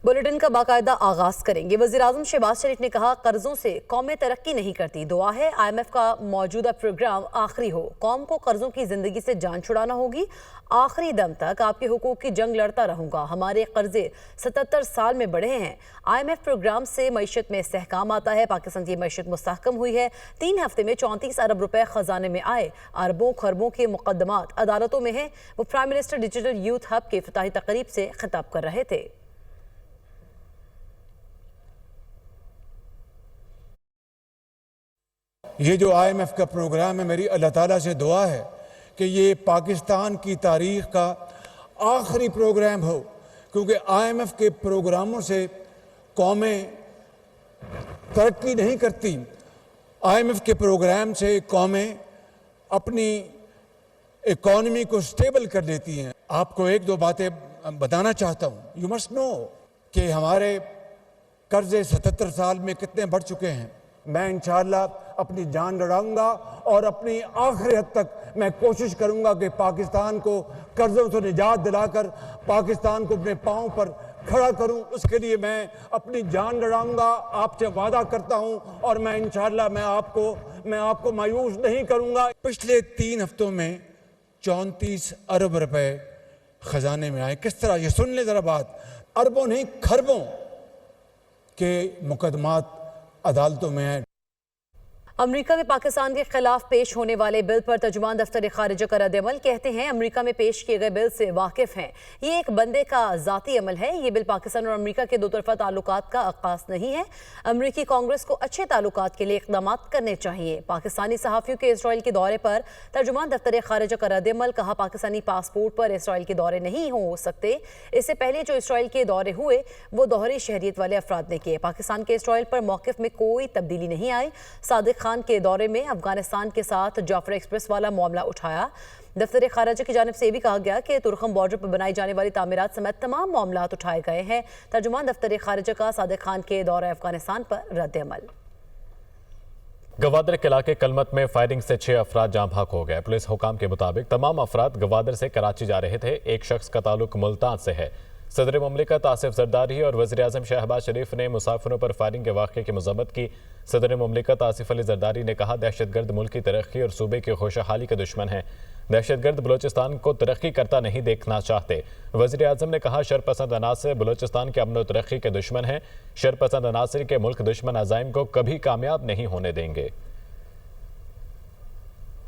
Bulletin का बाकायदा आगाज करेंगे। वज़ीर-ए-आज़म शहबाज शरीफ ने कहा, कर्जों से कौमें तरक्की नहीं करती। दुआ है IMF का मौजूदा प्रोग्राम आखिरी हो। कौम को कर्जों की जिंदगी से जान छुड़ाना होगी। आखिरी दम तक आपके हुकूक की जंग लड़ता रहूंगा। हमारे कर्जे 77 साल में बढ़े हैं। IMF प्रोग्राम से मईशत में इस्तेहकाम आता है। पाकिस्तान की मईशत मुस्तहकम हुई है। 3 हफ्ते में 34 अरब रुपए खजाने में आए। अरबों खरबों के मुकदमात अदालतों में हैं। वो prime minister digital youth hub के इफ्तिताही तकरीब से खिताब कर रहे थे। ये जो IMF का प्रोग्राम है, मेरी अल्लाह ताला से दुआ है कि ये पाकिस्तान की तारीख का आखिरी प्रोग्राम हो, क्योंकि IMF के प्रोग्रामों से कौमें तरक्की नहीं करती। IMF के प्रोग्राम से कौमें अपनी इकॉनमी को स्टेबल कर लेती हैं। आपको एक दो बातें बताना चाहता हूँ। यू मस्ट नो कि हमारे कर्जे 77 साल में कितने बढ़ चुके हैं। मैं इंशाअल्लाह अपनी जान लड़ाऊंगा और अपनी आखिरी हद तक मैं कोशिश करूंगा कि पाकिस्तान को कर्जों से निजात दिलाकर पाकिस्तान को अपने पांव पर खड़ा करूं। उसके लिए मैं अपनी जान लड़ाऊंगा। आपसे वादा करता हूं और मैं इंशाअल्लाह मैं आपको मायूस नहीं करूंगा। पिछले 3 हफ्तों में 34 अरब रुपए खजाने में आए। किस तरह? ये सुन ले जरा बात। अरबों नहीं खरबों के मुकदमात अदालतों में है। अमेरिका में पाकिस्तान के खिलाफ पेश होने वाले बिल पर तर्जुमान दफ्तर खारिजा का रद्द-ए-अमल। कहते हैं, अमेरिका में पेश किए गए बिल से वाकिफ हैं। ये एक बंदे का ज़ाती अमल है। ये बिल पाकिस्तान और अमेरिका के दो तरफा ताल्लुकात का आगाज़ नहीं है। अमेरिकी कांग्रेस को अच्छे ताल्लुकात के लिए इक़दाम करने चाहिए। पाकिस्तानी सहाफ़ियों के इसराइल के दौरे पर तर्जुमान दफ्तर खारिजा का रद्द-ए-अमल। कहा, पाकिस्तानी पासपोर्ट पर इसराइल के दौरे नहीं हो सकते। इससे पहले जो इसराइल के दौरे हुए वो दोहरी शहरियत वाले अफराद ने किए। पाकिस्तान के इसराइल पर मौक़िफ़ में कोई तब्दीली नहीं आई। सादिक खान के दौरे में अफगानिस्तान के साथ जाफर एक्सप्रेस वाला मामला उठाया। दफ्तर खारिजा की जानिब से भी कहा गया कि तुरखम बॉर्डर पर बनाई जाने वाली तामीरात समेत तमाम मामलात उठाए गए हैं। तर्जुमान दफ्तर खारिजा का सादिक खान के दौरे अफगानिस्तान पर रद्द-ए-अमल। गवादर के इलाके कलमत में फायरिंग से 6 अफराद जाँ भाग हो गए। पुलिस हुकाम के मुताबिक तमाम अफराद गवादर से कराची जा रहे थे। एक शख्स का ताल्लुक मुल्तान से है। सदर मुमलिकत आसिफ जरदारी और वज़ीर-ए-आज़म शहबाज शरीफ ने मुसाफिरों पर फायरिंग के वाक़े की मज़म्मत की। सदर मुमलिकत आसिफ अली जरदारी ने कहा, दहशतगर्द मुल्क की तरक्की और सूबे की खुशहाली के दुश्मन हैं। दहशतगर्द बलोचिस्तान को तरक्की करता नहीं देखना चाहते। वज़ीर-ए-आज़म ने कहा, शरपसंद अनासर बलोचिस्तान के अमन और तरक्की के दुश्मन हैं। शरपसंद अनासर के मुल्क दुश्मन अज़ाइम को कभी कामयाब नहीं होने देंगे।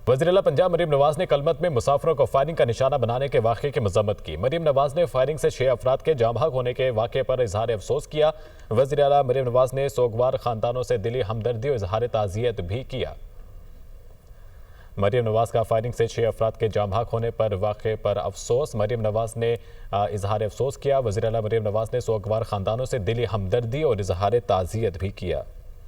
वज़ीर-ए-आला पंजाब मरीम नवाज ने कलमत में मुसाफिरों को फायरिंग का निशाना बनाने के वाक़े की मज़म्मत की। मरीम नवाज ने फायरिंग से 6 अफराद के जाँ भाग होने के वाक़े पर इजहार अफसोस किया। वज़ीर-ए-आला मरीम नवाज ने सोगवार ख़ानदानों से दिली हमदर्दी और इजहार ताज़ियत भी किया। मरीम नवाज का फायरिंग से 6 अफराद के जाँ भाग होने पर वाक़े पर अफसोस। मरीम नवाज ने इजहार अफसोस किया। वज़ीर-ए-आला मरीम नवाज ने सोगवार ख़ानदानों से दिली हमदर्दी और इजहार ताज़ियत भी किया।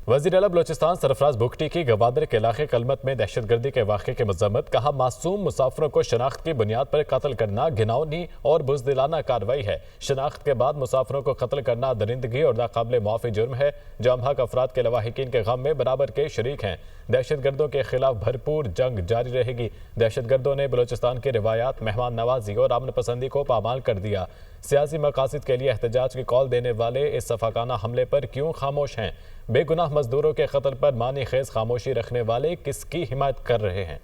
वज़ीर-ए-आला बलोचिस्तान सरफराज बुगटी की गवादर के इलाके कलमत में दहशतगर्दी के वाक़े की मज़म्मत। कहा, मासूम मुसाफिरों को शनाख्त की बुनियाद पर कत्ल करना घिनौनी और बुज़दिलाना कार्रवाई है। शनाख्त के बाद मुसाफिरों को कत्ल करना दरिंदगी और नाकाबिले मुआफ़ी जुर्म है। जाँ भाग अफराद के लवाहिकीन के गम में बराबर के शरीक हैं। दहशतगर्दों के खिलाफ भरपूर जंग जारी रहेगी। दहशतगर्दों ने बलोचिस्तान की रिवायात, मेहमान नवाजी और अमन पसंदी को पामाल कर दिया। सियासी मकासद के लिए एहतजाज की कॉल देने वाले इस सफाकाना हमले पर क्यों खामोश हैं? बेगुनाह मजदूरों के कत्ल पर मानी खेज खामोशी रखने वाले किसकी हिमायत कर रहे हैं?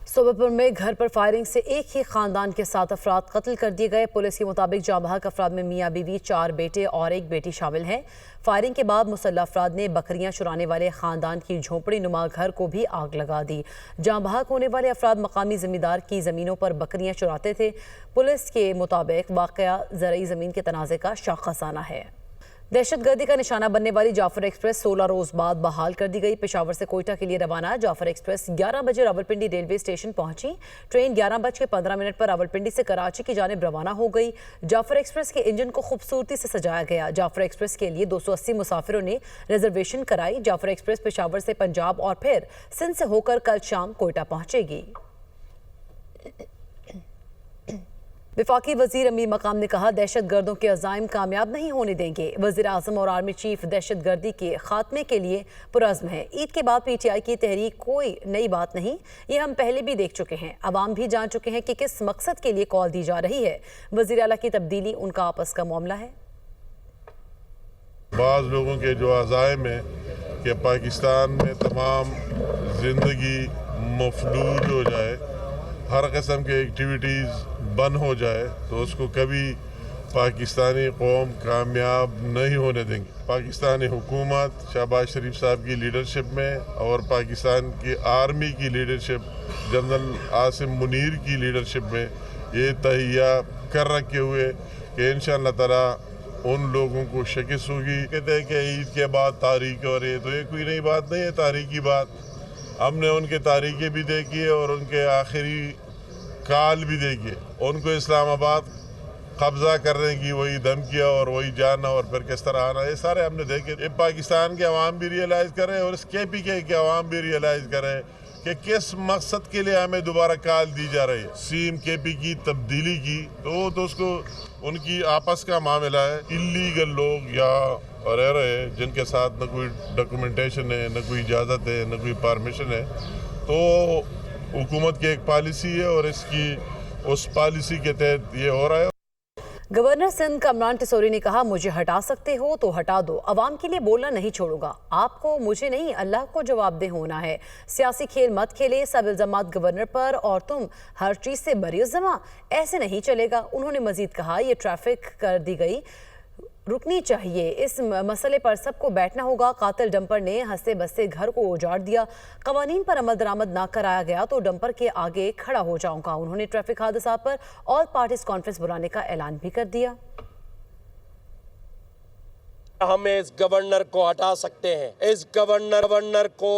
सोबेपुर में घर पर फायरिंग से एक ही खानदान के 7 अफराद कत्ल कर दिए गए। पुलिस के मुताबिक जाँ भाग अफराद में मियाँ बीवी, 4 बेटे और 1 बेटी शामिल हैं। फायरिंग के बाद मुसल्लह अफराद ने बकरियां चुराने वाले खानदान की झोंपड़ी नुमा घर को भी आग लगा दी। जाँ भाग होने वाले अफराद मकामी जमींदार की ज़मीनों पर बकरियां चुराते थे। पुलिस के मुताबिक वाक़या ज़रई ज़मीन के तनाज़े का शाखसाना है। दहशतगर्दी का निशाना बनने वाली जाफर एक्सप्रेस 16 रोज बाद बहाल कर दी गई। पेशावर से कोयटा के लिए रवाना जाफर एक्सप्रेस 11 बजे रावलपिंडी रेलवे स्टेशन पहुंची। ट्रेन 11:15 पर रावलपिंडी से कराची की जानिब रवाना हो गई। जाफर एक्सप्रेस के इंजन को खूबसूरती से सजाया गया। जाफर एक्सप्रेस के लिए 280 मुसाफिरों ने रिजर्वेशन कराई। जाफर एक्सप्रेस पेशावर से पंजाब और फिर सिंध से होकर कल शाम कोयटा पहुंचेगी। वफाकी वजीर अमीर मकाम ने कहा, दहशत गर्दों के अज़ाइम कामयाब नहीं होने देंगे। वज़ीर आज़म और आर्मी चीफ दहशत गर्दी के खात्मे के लिए पुरज़्म है। ईद के बाद PTI की तहरीक कोई नई बात नहीं, ये हम पहले भी देख चुके हैं। अवाम भी जान चुके हैं कि किस मकसद के लिए कॉल दी जा रही है। वज़ीर आला की तब्दीली उनका आपस का मामला है। बाज़ लोगों के जो अज़ाइम है कि पाकिस्तान में तमाम ज़िंदगी मफलूज हो जाए, हर किस्म के एक्टिविटीज़ बंद हो जाए, तो उसको कभी पाकिस्तानी कौम कामयाब नहीं होने देंगे। पाकिस्तानी हुकूमत शहबाज शरीफ साहब की लीडरशिप में और पाकिस्तान की आर्मी की लीडरशिप जनरल आसिम मुनीर की लीडरशिप में ये तहिया कर रखे हुए कि इंशाअल्लाह ताला उन लोगों को शिकस्त होगी। कहते हैं कि ईद के बाद तारीख हो रही है, तो ये कोई नई बात नहीं है तारीख की बात। हमने उनके तारीखें भी देखी है और उनके आखिरी काल भी देखिए। उनको इस्लामाबाद कब्जा करने की वही धमकियाँ और वही जाना और फिर किस तरह आना, ये सारे हमने देखे। ये पाकिस्तान के अवाम भी रियलाइज़ करें और इस KPK के अवाम भी रियलाइज़ करें कि किस मकसद के लिए हमें दोबारा काल दी जा रही है। सीम KP की तब्दीली की तो उसको उनकी आपस का मामला है। इलीगल लोग या रह रहे हैं जिनके साथ न कोई डॉक्यूमेंटेशन है, न कोई इजाज़त है, न कोई परमिशन है, तो हुकूमत की एक पॉलिसी है और इसकी उस पॉलिसी के तहत ये हो रहा है। गवर्नर सिंध कमरान टिसोरी ने कहा, मुझे हटा सकते हो तो हटा दो, अवाम के लिए बोलना नहीं छोड़ूंगा। आपको, मुझे नहीं, अल्लाह को जवाबदेह होना है। सियासी खेल मत खेले, सब इल्जामात गवर्नर पर और तुम हर चीज़ से बरी-उज़्ज़मा, ऐसे नहीं चलेगा। उन्होंने मजीद कहा, ये ट्रैफिक कर दी गई रुकनी चाहिए, इस मसले पर सबको बैठना होगा। कातिल डंपर ने हंसते बसते घर को उजाड़ दिया। कवानीन पर अमल दरामद ना कराया गया तो डंपर के आगे खड़ा हो जाऊंगा। उन्होंने ट्रैफिक हादसा पर ऑल पार्टीज कॉन्फ्रेंस बुलाने का ऐलान भी कर दिया। हम इस गवर्नर को हटा सकते हैं, इस गवर्नर को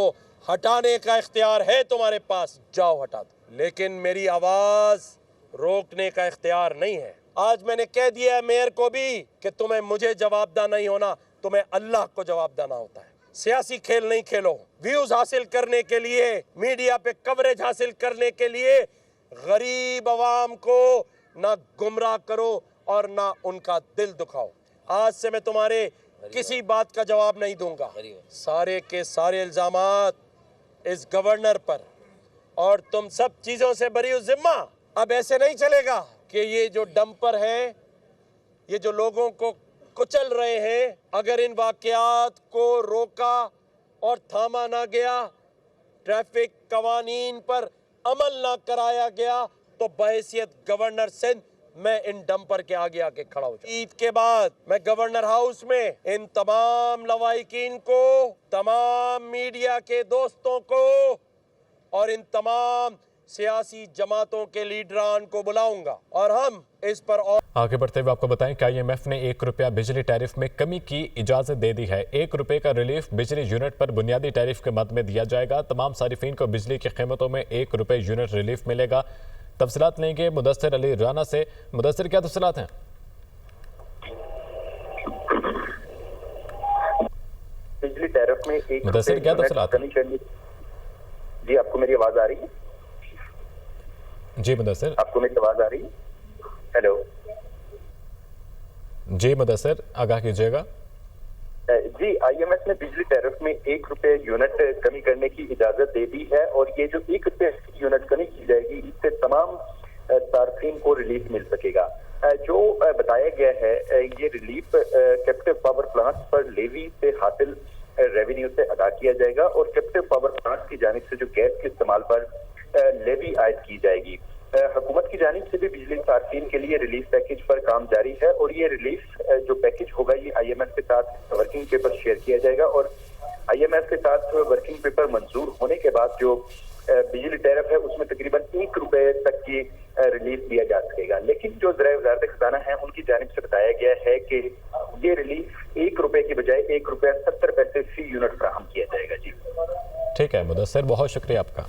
हटाने का इख्तियार है तुम्हारे पास, जाओ हटा दो, लेकिन मेरी आवाज रोकने का इख्तियार नहीं है। आज मैंने कह दिया है मेयर को भी कि तुम्हें मुझे जवाबदार नहीं होना, तुम्हें अल्लाह को जवाबदार होता है। सियासी खेल नहीं खेलो, व्यूज हासिल करने के लिए, मीडिया पे कवरेज हासिल करने के लिए गरीब अवाम को ना गुमराह करो और ना उनका दिल दुखाओ। आज से मैं तुम्हारे किसी बात का जवाब नहीं दूंगा। सारे के सारे इल्जामात इस गवर्नर पर और तुम सब चीजों से बरी जिम्मा। अब ऐसे नहीं चलेगा कि ये जो डंपर हैं, ये जो लोगों को कुचल रहे हैं, अगर इन वाकयात को रोका और थामा ना गया, ट्रैफिक कवानीन पर अमल ना कराया गया, तो बहैसियत गवर्नर सिंध मैं इन डंपर के आगे आके खड़ा हो जाऊं। ईद के बाद मैं गवर्नर हाउस में इन तमाम लवाहिकीन को, तमाम मीडिया के दोस्तों को और इन तमाम सियासी जमातों के लीडरान को बुलाऊंगा और हम इस पर और आगे बढ़ते हुए आपको बताएं कि IMF ने ₹1 बिजली टैरिफ में कमी की इजाजत दे दी है। ₹1 का रिलीफ बिजली यूनिट पर बुनियादी टैरिफ के मद में दिया जाएगा। तमाम सारिफीन को बिजली की कीमतों में ₹1 यूनिट रिलीफ मिलेगा। तफसीलात लेंगे मुदस्सिर अली राना से। मुदस्सिर, क्या तफसीलात हैं? बिजली टैरिफ में एक मुदस्सिर, क्या तफसीलात हैं? जी, आपको मेरी आवाज आ रही है? जी मुदस्सिर, आपको मेरी आवाज आ रही है? हेलो जी मुदस्सिर, आगाह कीजिएगा। जी, IMF ने बिजली टैरिफ में ₹1 यूनिट कमी करने की इजाजत दे दी है और ये जो ₹1 यूनिट कमी की जाएगी, इससे तमाम सार्फिन को रिलीफ मिल सकेगा। जो बताया गया है, ये रिलीफ कैप्टिव पावर प्लांट्स पर लेवी से हासिल रेवेन्यू से अदा किया जाएगा और कैप्टिव पावर प्लांट्स की जानिब से जो गैस के इस्तेमाल पर लेवी आयद की जाएगी। हुकूमत की जानिब से भी बिजली सार्फिन के लिए रिलीफ पैकेज पर काम जारी है और ये रिलीफ जो पैकेज होगा, ये IMF के साथ वर्किंग पेपर शेयर किया जाएगा और IMF के साथ वर्किंग पेपर मंजूर होने के बाद जो बिजली टैरिफ है उसमें तकरीबन ₹1 तक की रिलीफ दिया जा सकेगा। लेकिन जो ज़राए वज़ारत खजाना है उनकी जानिब से बताया गया है कि ये रिलीफ ₹1 की बजाय ₹1.70 फी यूनिट फराहम किया जाएगा। जी ठीक है मुदस्सिर, बहुत शुक्रिया आपका।